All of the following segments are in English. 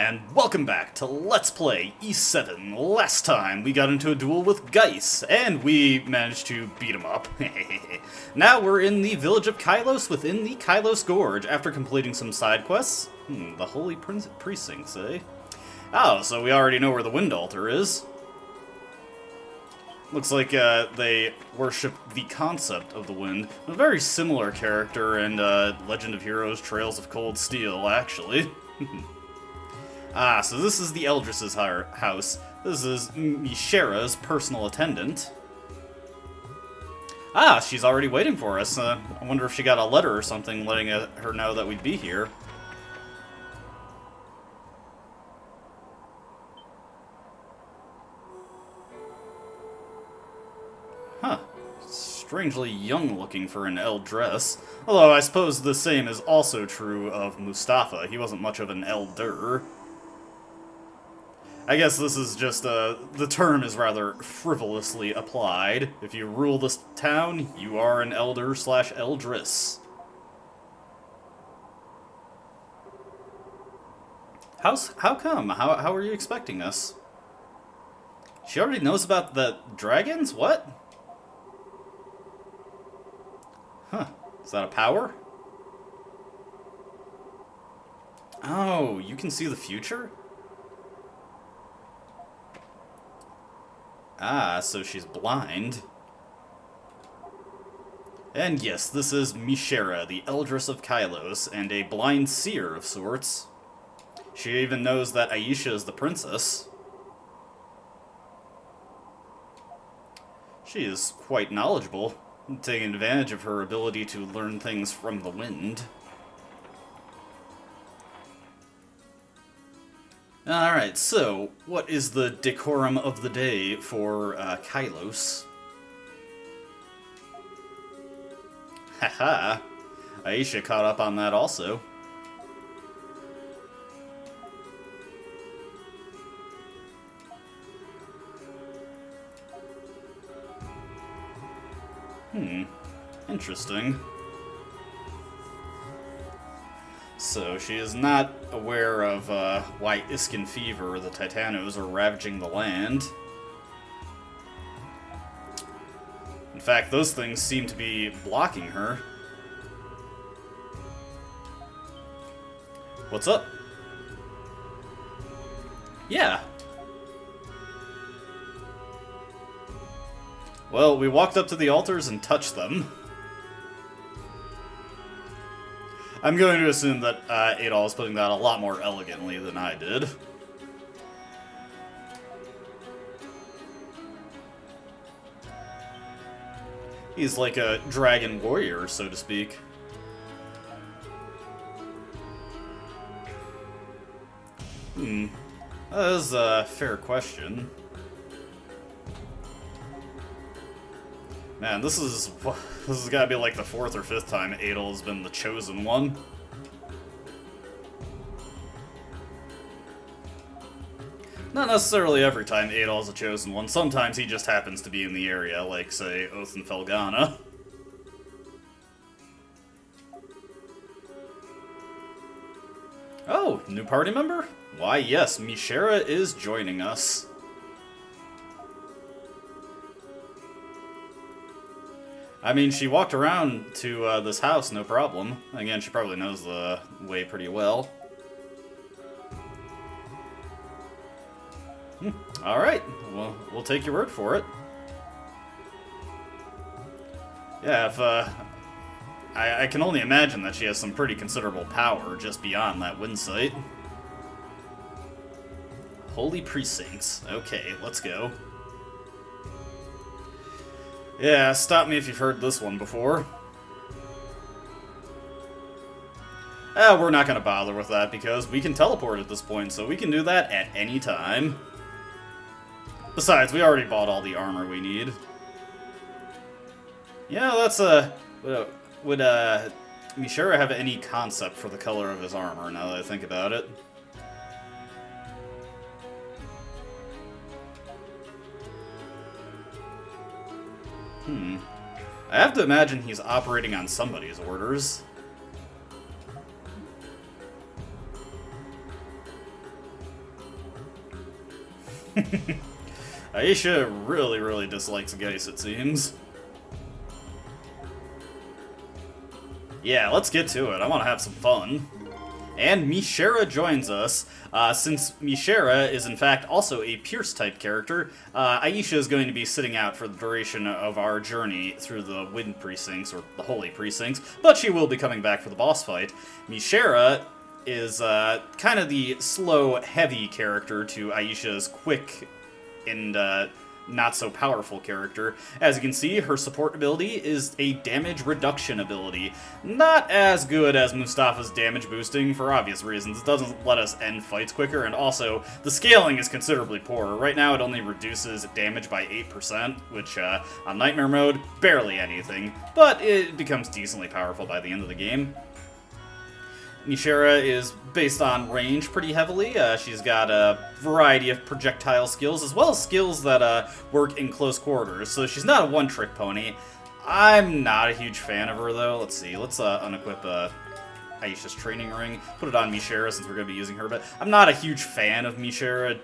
And welcome back to Let's Play E7. Last time we got into a duel with Geis, and we managed to beat him up. Now we're in the village of Kylos within the Kylos Gorge after completing some side quests. The Holy Precincts, eh? Oh, so we already know where the Wind Altar is. Looks like they worship the concept of the wind. A very similar character in Legend of Heroes Trails of Cold Steel, actually. So this is the Eldress's house. This is Nishira's personal attendant. She's already waiting for us. I wonder if she got a letter or something letting her know that we'd be here. Huh. Strangely young looking for an Eldress. Although I suppose the same is also true of Mustafa. He wasn't much of an elder. I guess this is just, the term is rather frivolously applied. If you rule this town, you are an elder/eldress. How come? How are you expecting us? She already knows about the dragons? What? Huh. Is that a power? Oh, you can see the future? So she's blind. And yes, this is Nishira, the Eldress of Kylos, and a blind seer of sorts. She even knows that Aisha is the princess. She is quite knowledgeable, taking advantage of her ability to learn things from the wind. Alright, so, what is the decorum of the day for Kylos? Haha, Aisha caught up on that also. Interesting. So, she is not aware of why Iskin Fever or the Titanos are ravaging the land. In fact, those things seem to be blocking her. What's up? Yeah. Well, we walked up to the altars and touched them. I'm going to assume that Adol is putting that a lot more elegantly than I did. He's like a dragon warrior, so to speak. That is a fair question. Man, this has got to be like the 4th or 5th time Adol has been the chosen one. Not necessarily every time Adol is the chosen one. Sometimes he just happens to be in the area, like, say, Oath and Felgana. Oh, new party member? Why, yes, Nishira is joining us. I mean, she walked around to this house, no problem. Again, she probably knows the way pretty well. Alright, well, we'll take your word for it. Yeah, if, I can only imagine that she has some pretty considerable power just beyond that wind sight. Holy Precincts. Okay, let's go. Yeah, stop me if you've heard this one before. We're not gonna bother with that because we can teleport at this point, so we can do that at any time. Besides, we already bought all the armor we need. Yeah, that's would Nishira have any concept for the color of his armor, now that I think about it? I have to imagine he's operating on somebody's orders. Aisha really dislikes Geis, it seems. Yeah, let's get to it. I want to have some fun. And Nishira joins us. Since Nishira is in fact also a Pierce-type character, Aisha is going to be sitting out for the duration of our journey through the Wind Precincts, or the Holy Precincts, but she will be coming back for the boss fight. Nishira is kind of the slow, heavy character to Aisha's quick and not-so-powerful character. As you can see, her support ability is a damage reduction ability. Not as good as Mustafa's damage boosting, for obvious reasons. It doesn't let us end fights quicker, and also, the scaling is considerably poorer. Right now, it only reduces damage by 8%, which, on Nightmare Mode, barely anything, but it becomes decently powerful by the end of the game. Nishira is based on range pretty heavily. She's got a variety of projectile skills, as well as skills that work in close quarters, so she's not a one-trick pony. I'm not a huge fan of her, though. Let's see, let's unequip Aisha's training ring, put it on Nishira since we're going to be using her, but I'm not a huge fan of Nishira,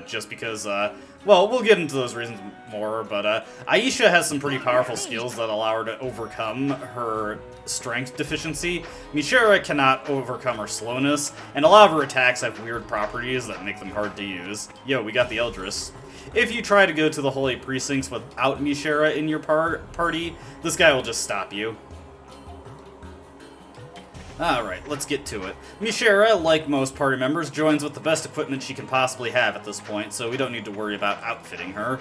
just because, well, we'll get into those reasons more, but Aisha has some pretty powerful skills that allow her to overcome her strength deficiency. Nishira cannot overcome her slowness, and a lot of her attacks have weird properties that make them hard to use. Yo, we got the Eldris. If you try to go to the Holy Precincts without Nishira in your party, this guy will just stop you. Alright, let's get to it. Nishira, like most party members, joins with the best equipment she can possibly have at this point, so we don't need to worry about outfitting her.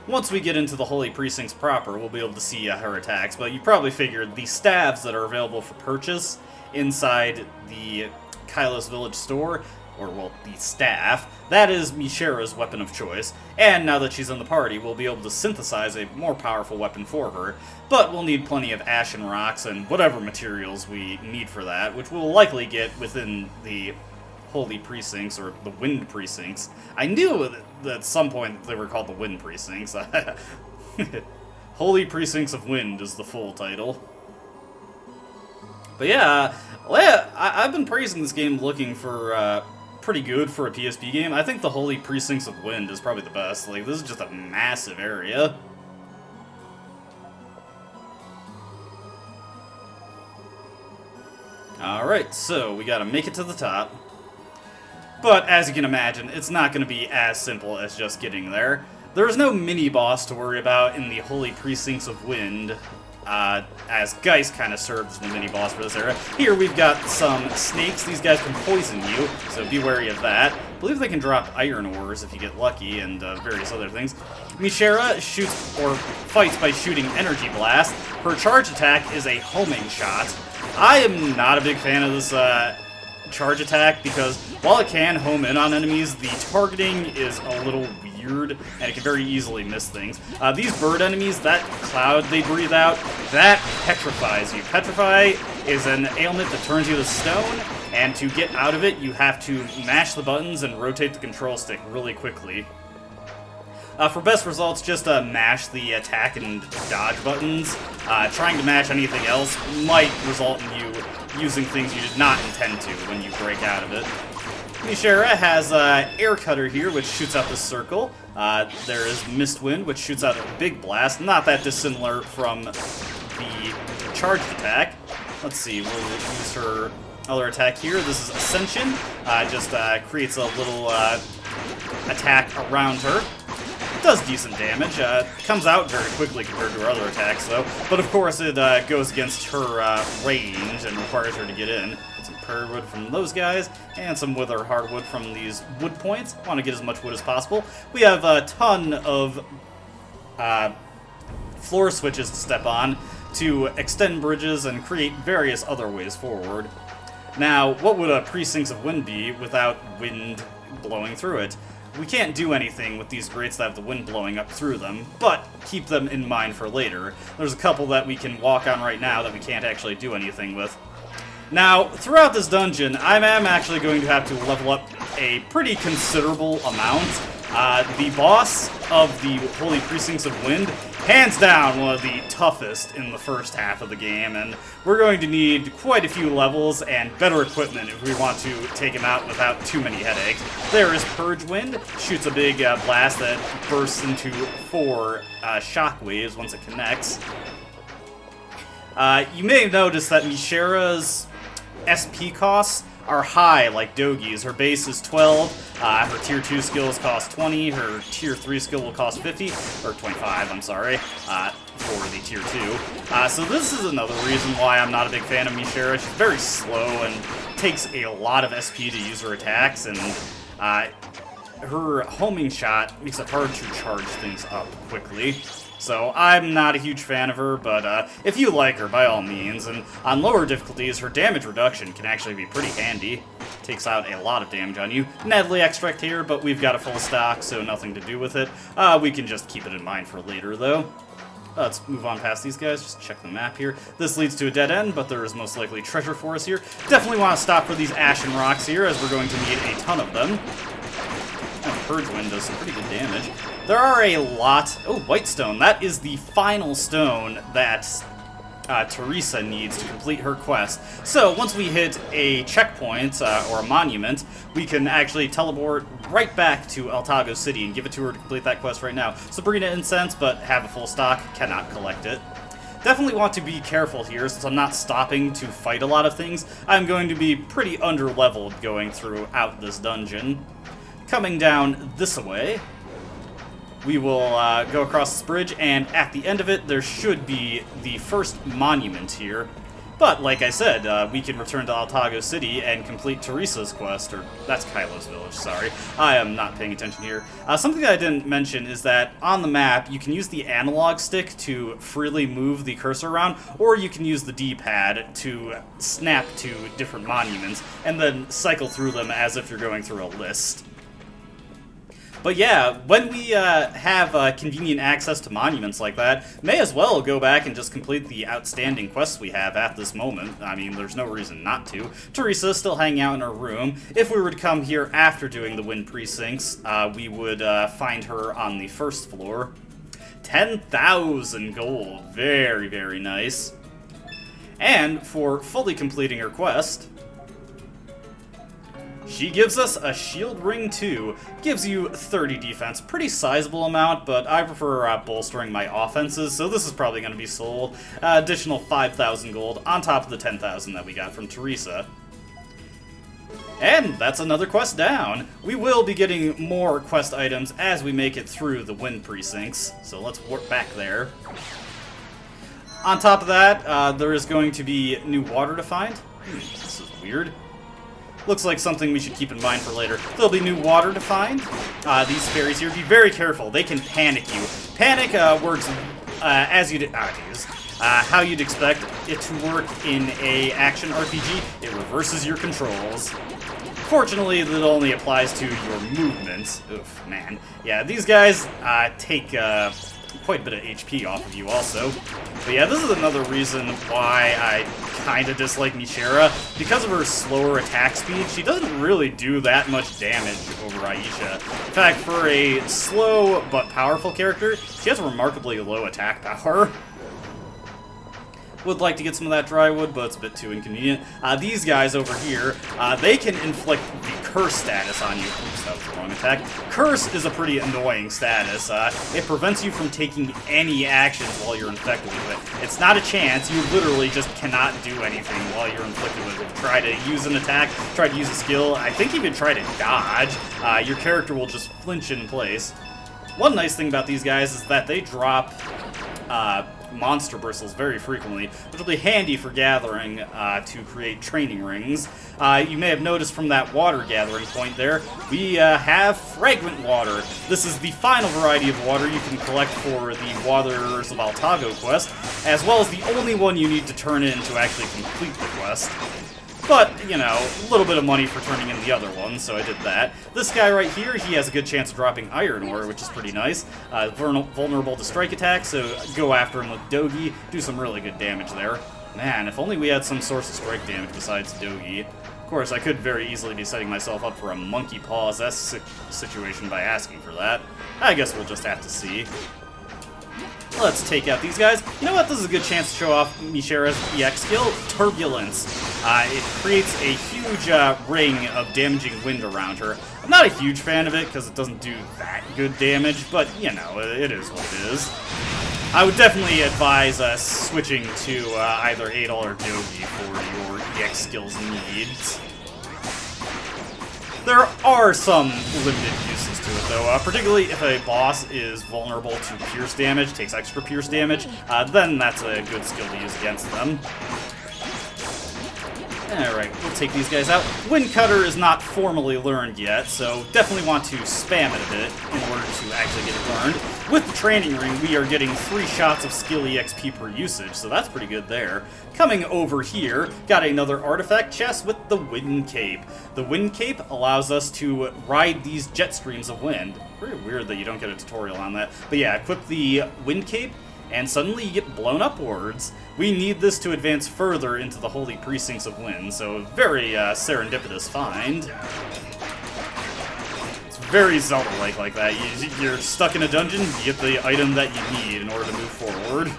Once we get into the Holy Precincts proper, we'll be able to see her attacks, but you probably figured the staves that are available for purchase inside the Kylos Village store, or, well, the staff, that is Nishira's weapon of choice, and now that she's in the party, we'll be able to synthesize a more powerful weapon for her, but we'll need plenty of ashen rocks and whatever materials we need for that, which we'll likely get within the Holy Precincts, or the Wind Precincts. I knew that at some point they were called the Wind Precincts. Holy Precincts of Wind is the full title. But yeah, I've been praising this game looking for pretty good for a PSP game. I think the Holy Precincts of Wind is probably the best. Like, this is just a massive area. Alright, so we gotta make it to the top. But, as you can imagine, it's not going to be as simple as just getting there. There's no mini-boss to worry about in the Holy Precincts of Wind, as Geis kind of serves as the mini-boss for this era. Here we've got some snakes. These guys can poison you, so be wary of that. I believe they can drop iron ores if you get lucky, and various other things. Nishira shoots, or fights by shooting Energy Blast. Her charge attack is a homing shot. I am not a big fan of this, charge attack, because while it can home in on enemies, the targeting is a little weird, and it can very easily miss things. These bird enemies, that cloud they breathe out, that petrifies you. Petrify is an ailment that turns you to stone, and to get out of it, you have to mash the buttons and rotate the control stick really quickly. For best results, just mash the attack and dodge buttons. Trying to mash anything else might result in you using things you did not intend to when you break out of it. Nishira has Air Cutter here, which shoots out the circle. There is Mist Wind, which shoots out a big blast. Not that dissimilar from the charged attack. Let's see, we'll use her other attack here. This is Ascension. Just creates a little attack around her. Does decent damage. Comes out very quickly compared to her other attacks, though. But of course, it goes against her range and requires her to get in. Some prairie wood from those guys, and some wither hardwood from these wood points. Want to get as much wood as possible. We have a ton of floor switches to step on to extend bridges and create various other ways forward. Now, what would a Precincts of Wind be without wind blowing through it? We can't do anything with these grates that have the wind blowing up through them, but keep them in mind for later. There's a couple that we can walk on right now that we can't actually do anything with. Now, throughout this dungeon, I am actually going to have to level up a pretty considerable amount. The boss of the Holy Precincts of Wind, hands down one of the toughest in the first half of the game, and we're going to need quite a few levels and better equipment if we want to take him out without too many headaches. There is Purge Wind, shoots a big blast that bursts into 4 shock waves once it connects. You may have noticed that Nishira's SP costs are high like Dogi's. Her base is 12, her tier 2 skills cost 20, her tier 3 skill will cost 50, or 25, I'm sorry, for the tier 2. So this is another reason why I'm not a big fan of Nishira. She's very slow and takes a lot of SP to use her attacks, and her homing shot makes it hard to charge things up quickly. So I'm not a huge fan of her, but if you like her, by all means. And on lower difficulties, her damage reduction can actually be pretty handy. Takes out a lot of damage on you. Natalie extract here, but we've got a full stock, so nothing to do with it. We can just keep it in mind for later, though. Let's move on past these guys, just check the map here. This leads to a dead end, but there is most likely treasure for us here. Definitely want to stop for these ashen rocks here, as we're going to need a ton of them. Purge Wind does some pretty good damage. There are a lot... Oh, White Stone. That is the final stone that Teresa needs to complete her quest. So, once we hit a checkpoint, or a monument, we can actually teleport right back to Altago City and give it to her to complete that quest right now. Sabrina Incense, but have a full stock, cannot collect it. Definitely want to be careful here, since I'm not stopping to fight a lot of things. I'm going to be pretty under-leveled going throughout this dungeon. Coming down this way, we will go across this bridge, and at the end of it, there should be the first monument here. But, like I said, we can return to Altago City and complete Teresa's quest, or that's Kylo's village, sorry. I am not paying attention here. Something that I didn't mention is that on the map, you can use the analog stick to freely move the cursor around, or you can use the D-pad to snap to different monuments, and then cycle through them as if you're going through a list. But yeah, when we have convenient access to monuments like that, may as well go back and just complete the outstanding quests we have at this moment. I mean, there's no reason not to. Teresa's still hanging out in her room. If we were to come here after doing the Wind Precincts, we would find her on the first floor. 10,000 gold. Very, very nice. And for fully completing her quest, she gives us a Shield Ring 2, gives you 30 defense, pretty sizable amount, but I prefer bolstering my offenses, so this is probably going to be sold. Additional 5,000 gold on top of the 10,000 that we got from Teresa. And that's another quest down. We will be getting more quest items as we make it through the Wind Precincts, so let's warp back there. On top of that, there is going to be new water to find. This is weird. Looks like something we should keep in mind for later. There'll be new water to find. These fairies here, be very careful. They can panic you. Panic works as you'd... how you'd expect it to work in a action RPG. It reverses your controls. Fortunately, that only applies to your movements. Oof, man. Yeah, these guys take quite a bit of HP off of you also. But yeah, this is another reason why I kind of dislike Nishira. Because of her slower attack speed, she doesn't really do that much damage over Aisha. In fact, for a slow but powerful character, she has a remarkably low attack power. Would like to get some of that dry wood, but it's a bit too inconvenient. These guys over here, they can inflict the curse status on you. Oops, that was the wrong attack. Curse is a pretty annoying status. It prevents you from taking any actions while you're infected with it. It's not a chance. You literally just cannot do anything while you're inflicted with it. Try to use an attack, try to use a skill. I think even try to dodge. Your character will just flinch in place. One nice thing about these guys is that they drop monster bristles very frequently, which will be handy for gathering to create training rings. You may have noticed from that water gathering point there, we have Fragment Water. This is the final variety of water you can collect for the Waters of Altago quest, as well as the only one you need to turn in to actually complete the quest. But, you know, a little bit of money for turning in the other one, so I did that. This guy right here, he has a good chance of dropping Iron Ore, which is pretty nice. Vulnerable to strike attacks, so go after him with Dogi, do some really good damage there. Man, if only we had some source of strike damage besides Dogi. Of course, I could very easily be setting myself up for a monkey paws-esque situation by asking for that. I guess we'll just have to see. Let's take out these guys. You know what? This is a good chance to show off Nishira's EX skill, Turbulence. It creates a huge ring of damaging wind around her. I'm not a huge fan of it because it doesn't do that good damage, but, you know, it is what it is. I would definitely advise switching to either Adol or Dogi for your EX skills needs. There are some limited uses to it, though, particularly if a boss is vulnerable to pierce damage, takes extra pierce damage, then that's a good skill to use against them. Alright, we'll take these guys out. Wind Cutter is not formally learned yet, so definitely want to spam it a bit in order to actually get it learned. With the training ring, we are getting 3 shots of skill EXP per usage, so that's pretty good there. Coming over here, got another artifact chest with the Wind Cape. The Wind Cape allows us to ride these jet streams of wind. Very weird that you don't get a tutorial on that. But yeah, equip the Wind Cape, and suddenly you get blown upwards. We need this to advance further into the holy precincts of wind, so very serendipitous find. It's very Zelda-like like that. You're stuck in a dungeon, you get the item that you need in order to move forward.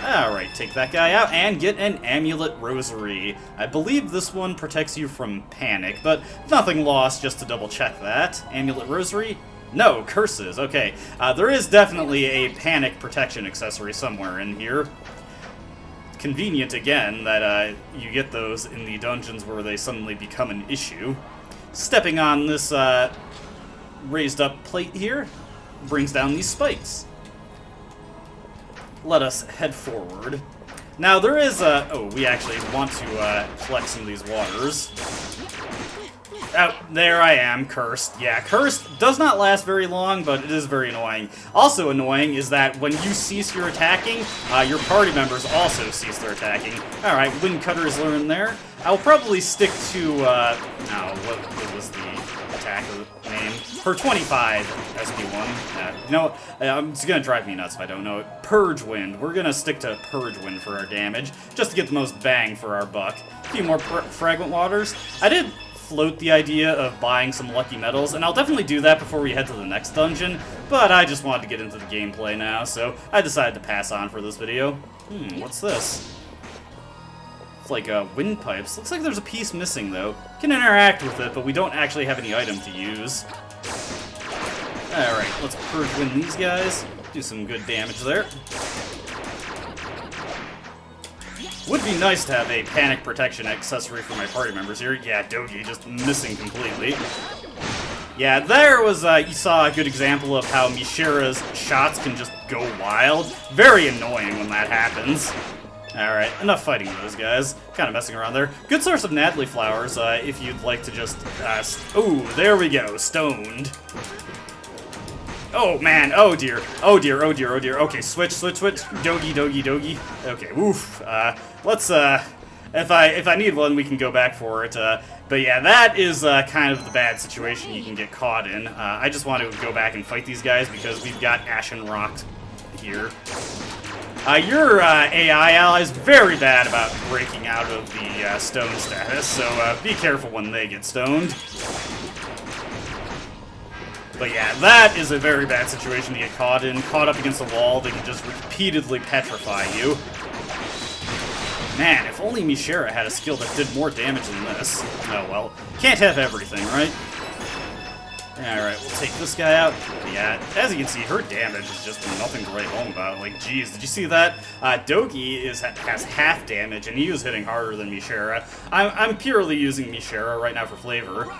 Alright, take that guy out and get an Amulet Rosary. I believe this one protects you from panic, but nothing lost just to double check that. Amulet Rosary? No, curses. Okay, there is definitely a panic protection accessory somewhere in here. Convenient, again, that you get those in the dungeons where they suddenly become an issue. Stepping on this raised up plate here brings down these spikes. Let us head forward. Now, there is a... Oh, we actually want to collect some of these waters. Oh, there I am, Cursed. Yeah, Cursed does not last very long, but it is very annoying. Also annoying is that when you cease your attacking, your party members also cease their attacking. Alright, Wind Cutter is learned there. I'll probably stick to, what was the attack name? For 25 SP1. You know, it's gonna drive me nuts if I don't know it. Purge Wind. We're gonna stick to Purge Wind for our damage, just to get the most bang for our buck. A few more Fragment Waters. I did float the idea of buying some lucky medals, and I'll definitely do that before we head to the next dungeon, but I just wanted to get into the gameplay now, so I decided to pass on for this video. What's this? It's like wind pipes. Looks like there's a piece missing, though. Can interact with it, but we don't actually have any item to use. Alright, let's purge wind these guys. Do some good damage there. Would be nice to have a panic protection accessory for my party members here. Yeah, Dogi just missing completely. Yeah, there was, you saw a good example of how Nishira's shots can just go wild. Very annoying when that happens. Alright, enough fighting those guys. Kind of messing around there. Good source of Natalie flowers, if you'd like to just, ooh, there we go, stoned. Oh, man, oh dear, oh dear, oh dear, oh dear. Okay, switch, switch, switch. Dogi, Dogi, Dogi. Okay, oof. Let's, if I need one, we can go back for it. But yeah, that is kind of the bad situation you can get caught in. I just want to go back and fight these guys because we've got Ashen Rocked here. Your AI ally is very bad about breaking out of the stone status, so be careful when they get stoned. But yeah, that is a very bad situation to get caught in. Caught up against a wall, they can just repeatedly petrify you. Man, if only Nishira had a skill that did more damage than this. Oh well, can't have everything, right? Alright, we'll take this guy out. Yeah, as you can see, her damage is just nothing to write home about. Like, geez, did you see that? Dogi has half damage, and he was hitting harder than Nishira. I'm purely using Nishira right now for flavor.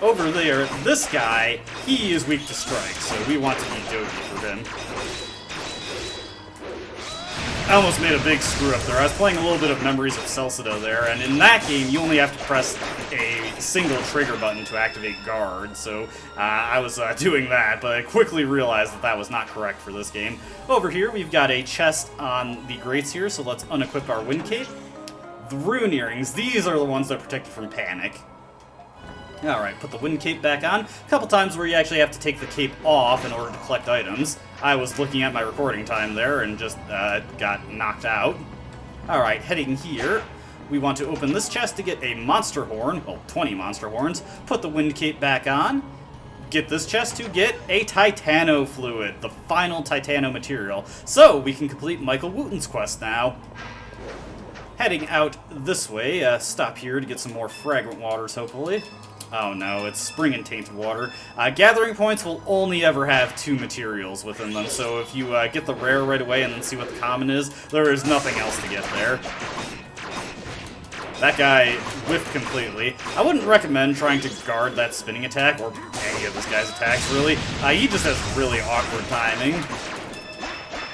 Over there, this guy, he is weak to strike, so we want to beat Dogi for him. I almost made a big screw up there. I was playing a little bit of Memories of Celsido there, and in that game, you only have to press a single trigger button to activate guard, so I was doing that, but I quickly realized that that was not correct for this game. Over here, we've got a chest on the grates here, so let's unequip our Wind Cape. The Rune Earrings, these are the ones that protect you from panic. Alright, put the Wind Cape back on. A couple times where you actually have to take the cape off in order to collect items. I was looking at my recording time there and just got knocked out. Alright, heading here. we want to open this chest to get a monster horn, well, 20 monster horns, put the wind cape back on, get this chest to get a Titanofluid, the final Titano material. So we can complete Michael Wooten's quest now. Heading out this way, stop here to get some more Fragment Waters, hopefully. Oh no, it's Spring and Tainted Water. Gathering points will only ever have 2 materials within them, so if you get the rare right away and then see what the common is, there is nothing else to get there. That guy whiffed completely. I wouldn't recommend trying to guard that spinning attack, or any of this guy's attacks, really. He just has really awkward timing.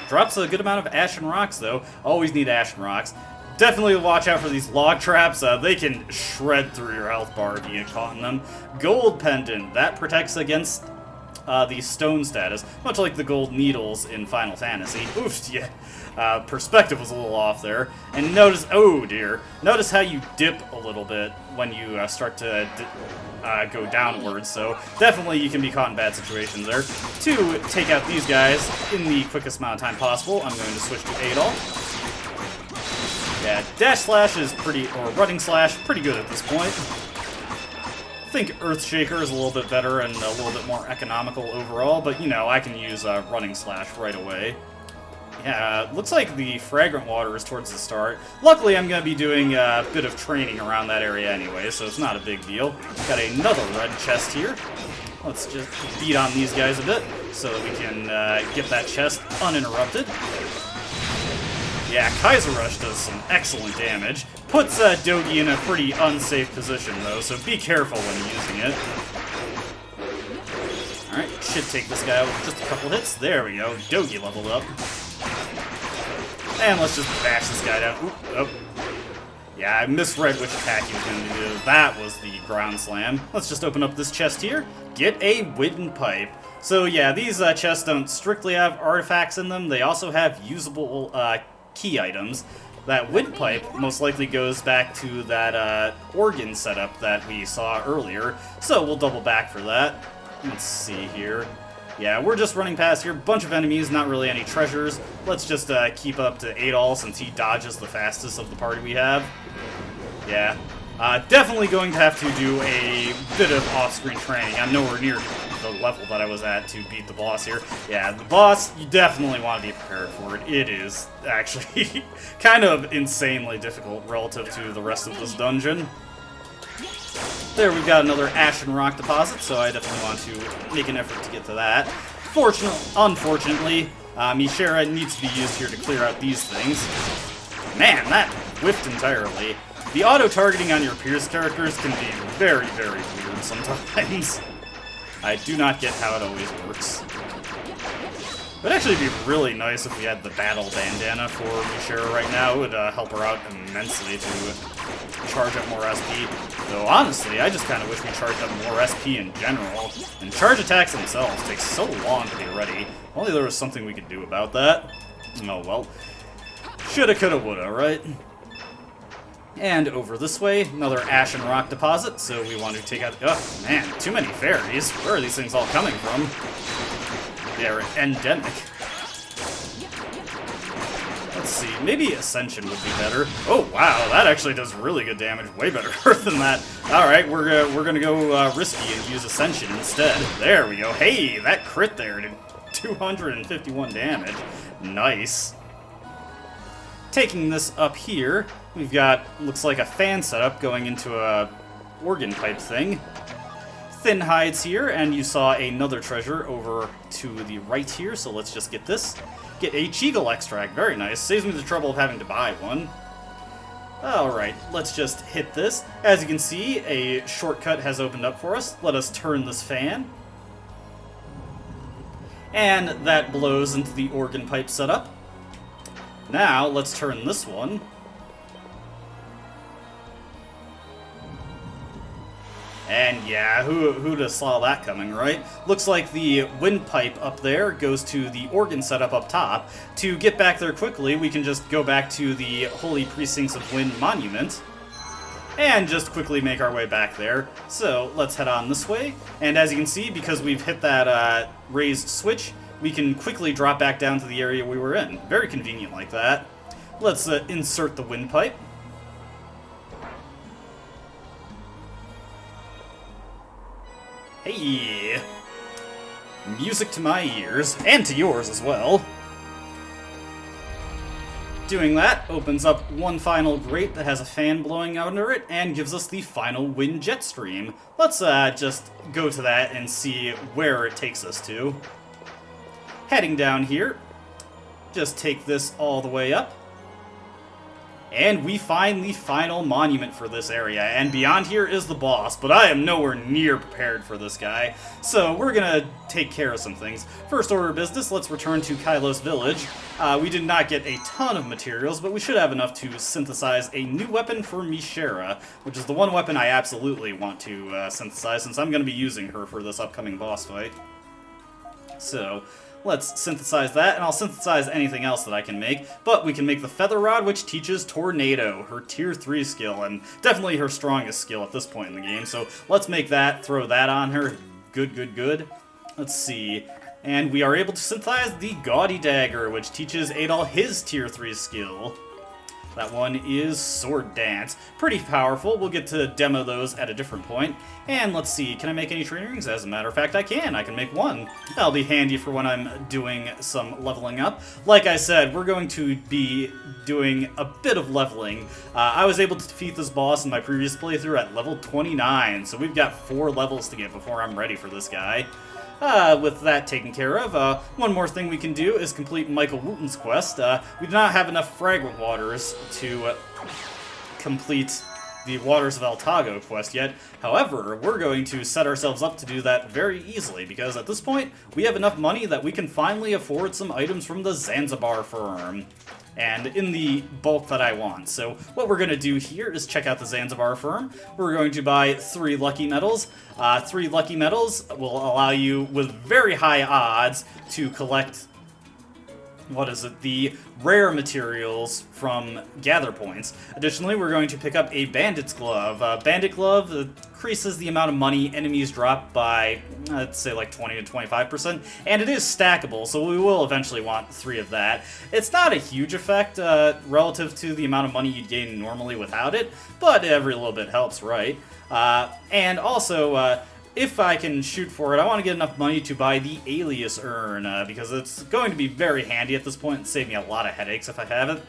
Drops a good amount of Ashen Rocks, though. Always need Ashen Rocks. Definitely watch out for these log traps. They can shred through your health bar if you get caught in them. Gold Pendant. That protects against the stone status, much like the gold needles in Final Fantasy. Oof, yeah. Perspective was a little off there. And notice, oh dear, notice how you dip a little bit when you start to go downwards, so definitely you can be caught in bad situations there. To take out these guys in the quickest amount of time possible, I'm going to switch to Adol. Yeah, Dash Slash is pretty, or Running Slash, pretty good at this point. I think Earthshaker is a little bit better and a little bit more economical overall, but you know, I can use Running Slash right away. Yeah, looks like the Fragment Water is towards the start. Luckily, I'm going to be doing a bit of training around that area anyway, so it's not a big deal. Got another red chest here. Let's just beat on these guys a bit so that we can get that chest uninterrupted. Yeah, Kaiser Rush does some excellent damage. Puts Dogi in a pretty unsafe position, though, so be careful when using it. Alright, should take this guy out with just a couple hits. There we go, Dogi leveled up. And let's just bash this guy down. Oop, oh. Yeah, I misread which attack he was going to do. That was the ground slam. Let's just open up this chest here. Get a windpipe. So yeah, these chests don't strictly have artifacts in them. They also have usable key items. That windpipe most likely goes back to that organ setup that we saw earlier. So we'll double back for that. Let's see here. Yeah, we're just running past here. Bunch of enemies, not really any treasures. Let's just keep up to Adol since he dodges the fastest of the party we have. Yeah. Definitely going to have to do a bit of off-screen training. I'm nowhere near the level that I was at to beat the boss here. Yeah, the boss, you definitely want to be prepared for it. It is actually kind of insanely difficult relative to the rest of this dungeon. There, we've got another Ashen Rock deposit, so I definitely want to make an effort to get to that. Unfortunately, Nishira needs to be used here to clear out these things. Man, that whiffed entirely. The auto-targeting on your Pierce characters can be very, very weird sometimes. I do not get how it always works. It would actually be really nice if we had the battle bandana for Nishira right now. It would help her out immensely to charge up more SP. Though honestly, I just kind of wish we charged up more SP in general. And charge attacks themselves take so long to get ready. Only there was something we could do about that. Oh well. Shoulda, coulda, woulda, right? And over this way, another Ashen Rock deposit, so we want to take out... Oh, man, too many fairies. Where are these things all coming from? They're endemic. Let's see, maybe Ascension would be better. Oh, wow, that actually does really good damage. Way better than that. Alright, we're gonna go risky and use Ascension instead. There we go. Hey, that crit there did 251 damage. Nice. Taking this up here, we've got, looks like a fan setup going into a organ pipe thing. Thin hides here, and you saw another treasure over to the right here, so let's just get this. Get a Cheagle extract, very nice. Saves me the trouble of having to buy one. Alright, let's just hit this. As you can see, a shortcut has opened up for us. Let us turn this fan. And that blows into the organ pipe setup. Now, let's turn this one. And yeah, who'd have saw that coming, right? Looks like the windpipe up there goes to the organ setup up top. To get back there quickly, we can just go back to the Holy Precincts of Wind Monument. And just quickly make our way back there. So, let's head on this way. And as you can see, because we've hit that raised switch, we can quickly drop back down to the area we were in. Very convenient like that. Let's insert the windpipe. Hey! Music to my ears, and to yours as well. Doing that opens up one final grate that has a fan blowing under it and gives us the final wind jet stream. Let's just go to that and see where it takes us to. Heading down here, just take this all the way up. And we find the final monument for this area, and beyond here is the boss, but I am nowhere near prepared for this guy, so we're gonna take care of some things. First order of business, let's return to Kylos Village. We did not get a ton of materials, but we should have enough to synthesize a new weapon for Nishira, which is the one weapon I absolutely want to synthesize, since I'm gonna be using her for this upcoming boss fight. So let's synthesize that, and I'll synthesize anything else that I can make. But we can make the Feather Rod, which teaches Tornado, her Tier 3 skill, and definitely her strongest skill at this point in the game. So let's make that, throw that on her. Good, good, good. Let's see. And we are able to synthesize the Gaudy Dagger, which teaches Adol his Tier 3 skill. That one is Sword Dance. Pretty powerful. We'll get to demo those at a different point. And let's see, can I make any training rings? As a matter of fact, I can. I can make one. That'll be handy for when I'm doing some leveling up. Like I said, we're going to be doing a bit of leveling. I was able to defeat this boss in my previous playthrough at level 29, so we've got 4 levels to get before I'm ready for this guy. With that taken care of, one more thing we can do is complete Michael Wooten's quest. We do not have enough Fragment Waters to complete the Waters of Altago quest yet. However, we're going to set ourselves up to do that very easily, because at this point, we have enough money that we can finally afford some items from the Zanzibar Firm, and in the bulk that I want. So what we're going to do here is check out the Zanzibar Firm. We're going to buy 3 lucky medals. 3 lucky medals will allow you, with very high odds, to collect, the rare materials from gather points. Additionally, we're going to pick up a Bandit's Glove. Bandit Glove increases the amount of money enemies drop by, let's say, like 20 to 25%, and it is stackable, so we will eventually want 3 of that. It's not a huge effect relative to the amount of money you'd gain normally without it, but every little bit helps, right? And also, if I can shoot for it, I want to get enough money to buy the Alias Urn, because it's going to be very handy at this point and save me a lot of headaches if I have it.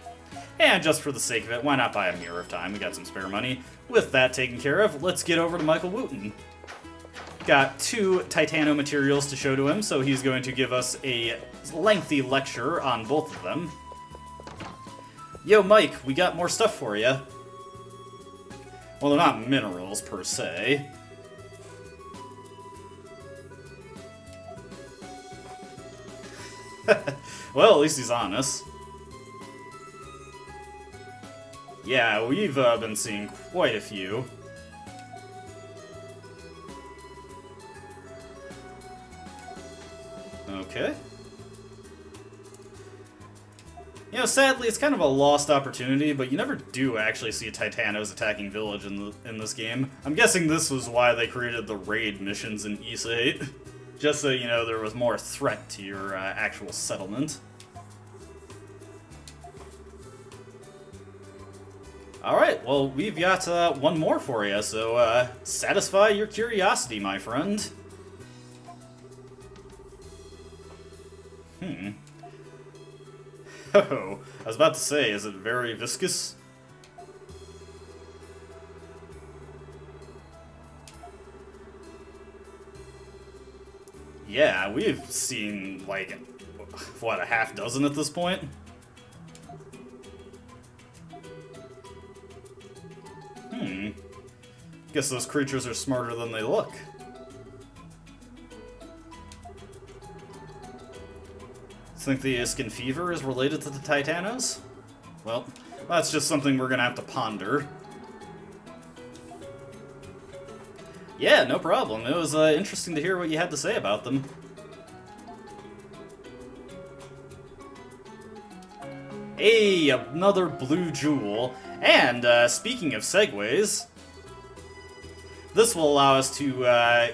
And just for the sake of it, why not buy a Mirror of Time? We got some spare money. With that taken care of, let's get over to Michael Wooten. Got 2 Titano materials to show to him, so he's going to give us a lengthy lecture on both of them. Yo, Mike, we got more stuff for you. Well, they're not minerals, per se. Well, at least he's honest. Yeah, we've been seeing quite a few. Okay. You know, sadly, it's kind of a lost opportunity, but you never do actually see Titanos attacking village in this game. I'm guessing this was why they created the raid missions in Issa 8. Just so you know there was more threat to your actual settlement. Alright, well, we've got one more for you, so satisfy your curiosity, my friend. Oh, I was about to say, is it very viscous? Yeah, we've seen, like, what, a half dozen at this point? Guess those creatures are smarter than they look. Think the Iskin fever is related to the Titanos? Well, that's just something we're gonna have to ponder. Yeah, no problem. It was interesting to hear what you had to say about them. Hey, another blue jewel. And, speaking of segues, this will allow us to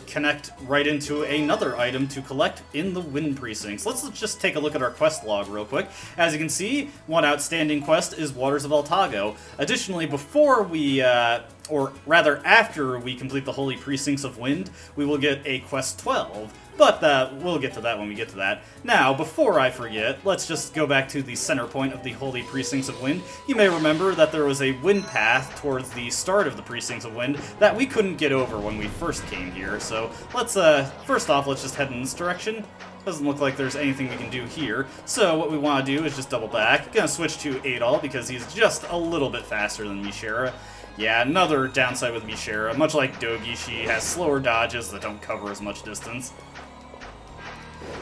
connect right into another item to collect in the Wind Precincts. Let's just take a look at our quest log real quick. As you can see, one outstanding quest is Waters of Altago. Additionally, before we, or rather after we complete the Holy Precincts of Wind, we will get a quest 12. But we'll get to that when we get to that. Now, before I forget, let's just go back to the center point of the Holy Precincts of Wind. You may remember that there was a wind path towards the start of the Precincts of Wind that we couldn't get over when we first came here. So let's, first off, let's just head in this direction. Doesn't look like there's anything we can do here. So what we want to do is just double back. Gonna switch to Adol because he's just a little bit faster than Nishira. Yeah, another downside with Nishira. Much like Dogi, she has slower dodges that don't cover as much distance.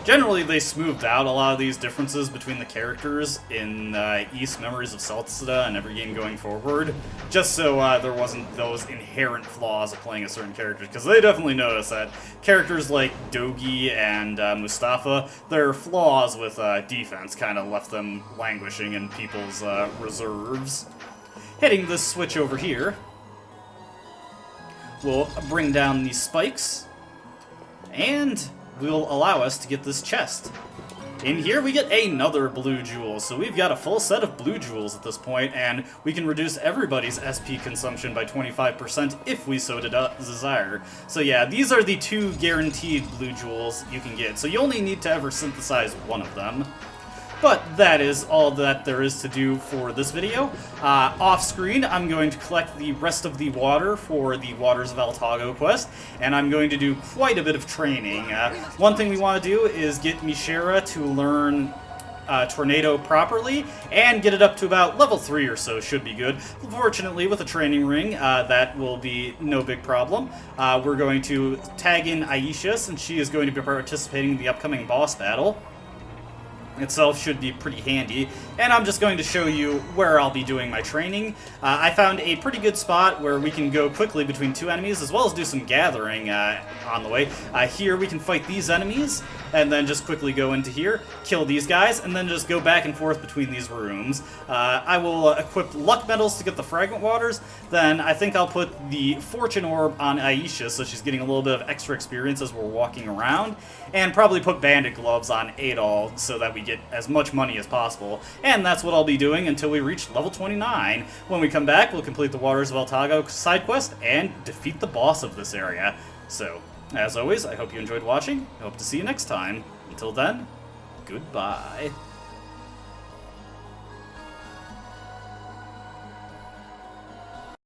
Generally, they smoothed out a lot of these differences between the characters in East Memories of Celcida and every game going forward, just so there wasn't those inherent flaws of playing a certain character, because they definitely noticed that characters like Dogi and Mustafa, their flaws with defense kind of left them languishing in people's reserves. Hitting this switch over here will bring down these spikes, and will allow us to get this chest. In here we get another blue jewel, so we've got a full set of blue jewels at this point, and we can reduce everybody's SP consumption by 25% if we so desire. So yeah, these are the 2 guaranteed blue jewels you can get, so you only need to ever synthesize one of them. But that is all that there is to do for this video. Off-screen, I'm going to collect the rest of the water for the Waters of Altago quest, and I'm going to do quite a bit of training. One thing we want to do is get Nishira to learn Tornado properly, and get it up to about level 3 or so should be good. Fortunately, with a training ring, that will be no big problem. We're going to tag in Aisha, since she is going to be participating in the upcoming boss battle. Itself should be pretty handy, and I'm just going to show you where I'll be doing my training. I found a pretty good spot where we can go quickly between 2 enemies, as well as do some gathering on the way. Here we can fight these enemies, and then just quickly go into here, kill these guys, and then just go back and forth between these rooms. I will equip luck medals to get the Fragment Waters, then I think I'll put the Fortune Orb on Aisha, so she's getting a little bit of extra experience as we're walking around, and probably put Bandit Gloves on Adol so that we get as much money as possible. And that's what I'll be doing until we reach level 29. When we come back, we'll complete the Waters of Altago side quest and defeat the boss of this area. So, as always, I hope you enjoyed watching. I hope to see you next time. Until then, goodbye.